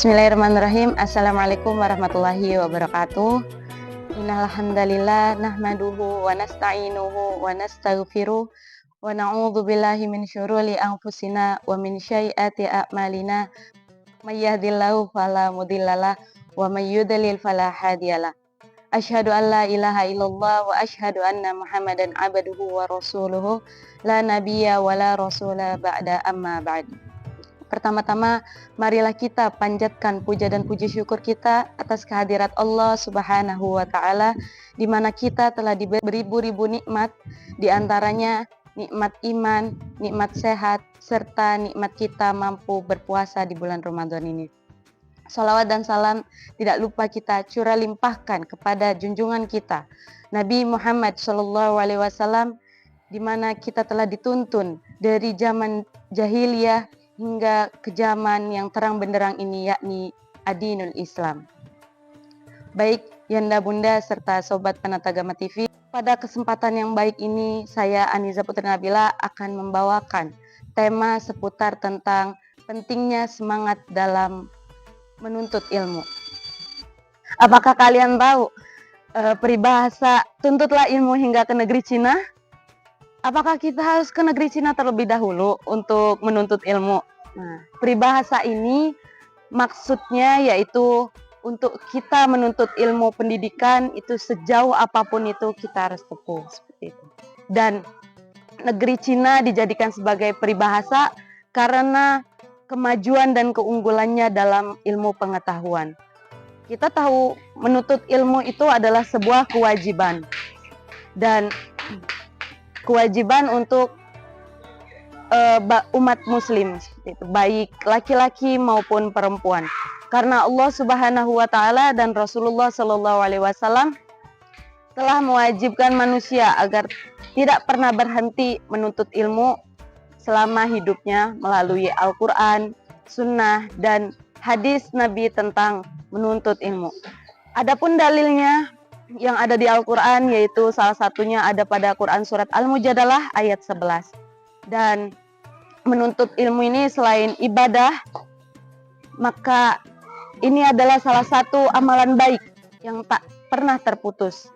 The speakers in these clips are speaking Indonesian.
Bismillahirrahmanirrahim. Assalamualaikum warahmatullahi wabarakatuh. Innal hamdalillah nahmaduhu wa nasta'inuhu wa nastaghfiruh wa na'udzu billahi min syururi anfusina wa min sayyiati a'malina. May yahdihillahu fala mudhillalah wa may yudlil fala hadiyalah. Asyhadu an la ilaha illallah wa asyhadu anna Muhammadan abduhu wa rasuluhu la nabiyya wa la rasula ba'da amma ba'd. Pertama-tama, marilah kita panjatkan puja dan puji syukur kita atas kehadirat Allah Subhanahu wa Ta'ala, di mana kita telah diberi beribu-ribu nikmat, di antaranya nikmat iman, nikmat sehat, serta nikmat kita mampu berpuasa di bulan Ramadan ini. Salawat dan salam tidak lupa kita curah limpahkan kepada junjungan kita, Nabi Muhammad SAW, di mana kita telah dituntun dari zaman jahiliyah hingga ke zaman yang terang benderang ini, yakni Adinul Islam. Baik Yanda Bunda serta Sobat Panatagama TV, pada kesempatan yang baik ini saya Aniza Putri Nabila akan membawakan tema seputar tentang pentingnya semangat dalam menuntut ilmu. Apakah kalian tahu peribahasa tuntutlah ilmu hingga ke negeri Cina? Apakah kita harus ke negeri Cina terlebih dahulu untuk menuntut ilmu? Nah, peribahasa ini maksudnya yaitu untuk kita menuntut ilmu pendidikan itu sejauh apapun itu kita harus tempuh seperti itu. Dan negeri Cina dijadikan sebagai peribahasa karena kemajuan dan keunggulannya dalam ilmu pengetahuan. Kita tahu menuntut ilmu itu adalah sebuah kewajiban dan kewajiban untuk umat muslim, baik laki-laki maupun perempuan. Karena Allah Subhanahu wa Ta'ala dan Rasulullah SAW telah mewajibkan manusia agar tidak pernah berhenti menuntut ilmu selama hidupnya melalui Al-Quran, Sunnah, dan hadis Nabi tentang menuntut ilmu. Adapun dalilnya yang ada di Al-Quran, yaitu salah satunya ada pada Quran surat Al-Mujadalah ayat 11. Dan menuntut ilmu ini selain ibadah, maka ini adalah salah satu amalan baik yang tak pernah terputus.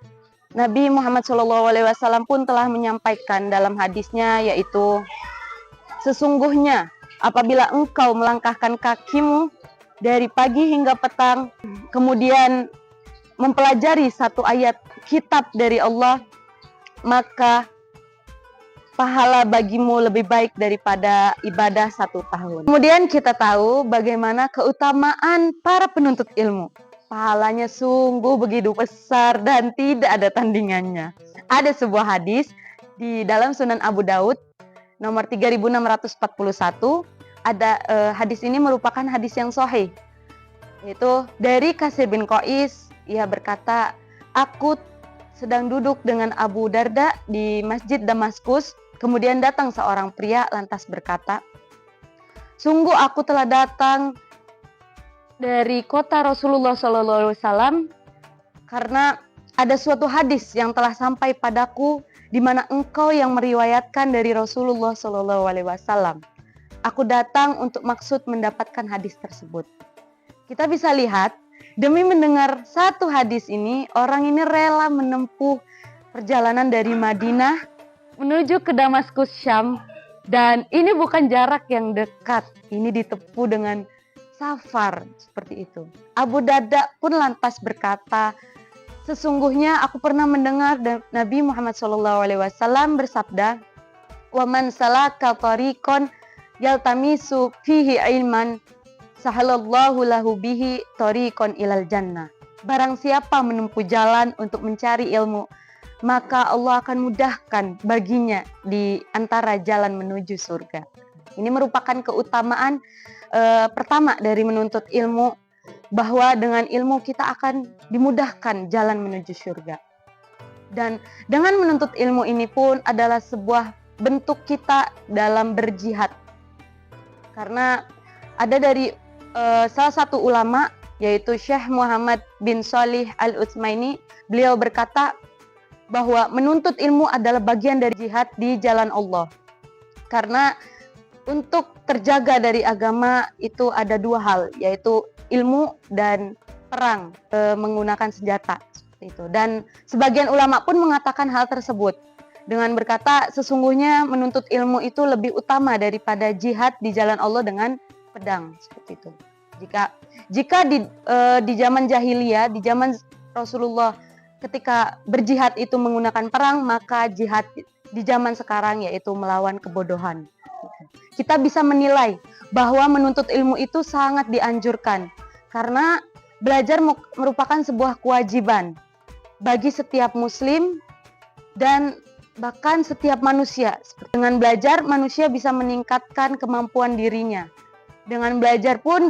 Nabi Muhammad SAW pun telah menyampaikan dalam hadisnya, yaitu sesungguhnya apabila engkau melangkahkan kakimu dari pagi hingga petang, kemudian mempelajari satu ayat kitab dari Allah, maka pahala bagimu lebih baik daripada ibadah 1 tahun. Kemudian kita tahu bagaimana keutamaan para penuntut ilmu. Pahalanya sungguh begitu besar dan tidak ada tandingannya. Ada sebuah hadis di dalam Sunan Abu Daud nomor 3641. Hadis ini merupakan hadis yang sahih. Yaitu dari Kasir bin Qais, ia berkata, aku sedang duduk dengan Abu Darda di Masjid Damaskus. Kemudian datang seorang pria lantas berkata, sungguh aku telah datang dari kota Rasulullah SAW karena ada suatu hadis yang telah sampai padaku di mana engkau yang meriwayatkan dari Rasulullah SAW. Aku datang untuk maksud mendapatkan hadis tersebut. Kita bisa lihat, demi mendengar satu hadis ini, orang ini rela menempuh perjalanan dari Madinah menuju ke Damaskus, Syam. Dan ini bukan jarak yang dekat, ini ditempuh dengan safar seperti itu. Abu Darda pun lantas berkata, sesungguhnya aku pernah mendengar Nabi Muhammad SAW bersabda, wa man salaka tariqan yaltamisu fihi ilman sahalallahu lahu bihi tariqan ilal jannah. Barang siapa menempuh jalan untuk mencari ilmu, maka Allah akan mudahkan baginya di antara jalan menuju surga. Ini merupakan keutamaan pertama dari menuntut ilmu, bahwa dengan ilmu kita akan dimudahkan jalan menuju surga. Dan dengan menuntut ilmu ini pun adalah sebuah bentuk kita dalam berjihad. Karena ada dari salah satu ulama, yaitu Syekh Muhammad bin Shalih Al-Utsmaini, beliau berkata bahwa menuntut ilmu adalah bagian dari jihad di jalan Allah. Karena untuk terjaga dari agama itu ada dua hal, yaitu ilmu dan perang menggunakan senjata seperti itu. Dan sebagian ulama pun mengatakan hal tersebut dengan berkata sesungguhnya menuntut ilmu itu lebih utama daripada jihad di jalan Allah dengan pedang seperti itu. Jika di zaman jahiliyah, di zaman Rasulullah ketika berjihad itu menggunakan perang, maka jihad di zaman sekarang yaitu melawan kebodohan. Kita bisa menilai bahwa menuntut ilmu itu sangat dianjurkan karena belajar merupakan sebuah kewajiban bagi setiap muslim dan bahkan setiap manusia. Dengan belajar manusia bisa meningkatkan kemampuan dirinya. Dengan belajar pun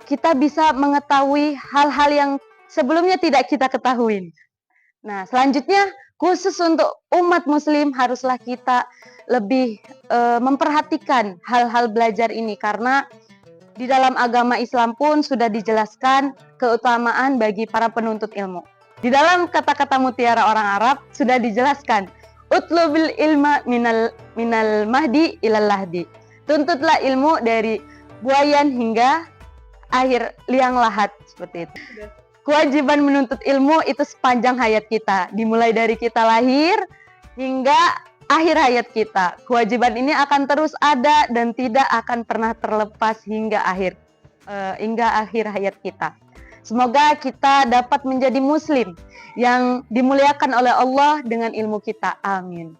kita bisa mengetahui hal-hal yang sebelumnya tidak kita ketahui. Nah, selanjutnya khusus untuk umat muslim haruslah kita lebih memperhatikan hal-hal belajar ini karena di dalam agama Islam pun sudah dijelaskan keutamaan bagi para penuntut ilmu. Di dalam kata-kata mutiara orang Arab sudah dijelaskan, utlubil ilma minal mahdi ilal lahdi. Tuntutlah ilmu dari buayan hingga akhir liang lahat, seperti itu. Kewajiban menuntut ilmu itu sepanjang hayat kita, dimulai dari kita lahir hingga akhir hayat kita. Kewajiban ini akan terus ada dan tidak akan pernah terlepas hingga akhir hayat kita. Semoga kita dapat menjadi muslim yang dimuliakan oleh Allah dengan ilmu kita. Amin.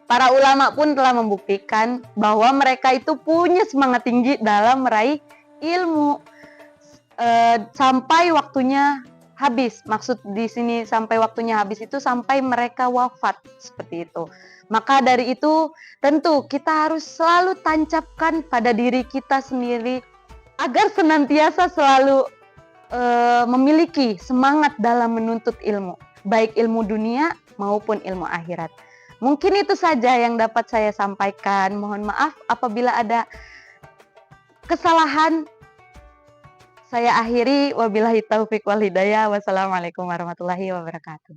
Para ulama pun telah membuktikan bahwa mereka itu punya semangat tinggi dalam meraih ilmu sampai waktunya habis. Maksud di sini sampai waktunya habis itu sampai mereka wafat, seperti itu. Maka dari itu tentu kita harus selalu tancapkan pada diri kita sendiri agar senantiasa selalu memiliki semangat dalam menuntut ilmu, baik ilmu dunia maupun ilmu akhirat. Mungkin itu saja yang dapat saya sampaikan. Mohon maaf apabila ada kesalahan. Saya akhiri, wabillahi taufik wal hidayah. Wassalamualaikum warahmatullahi wabarakatuh.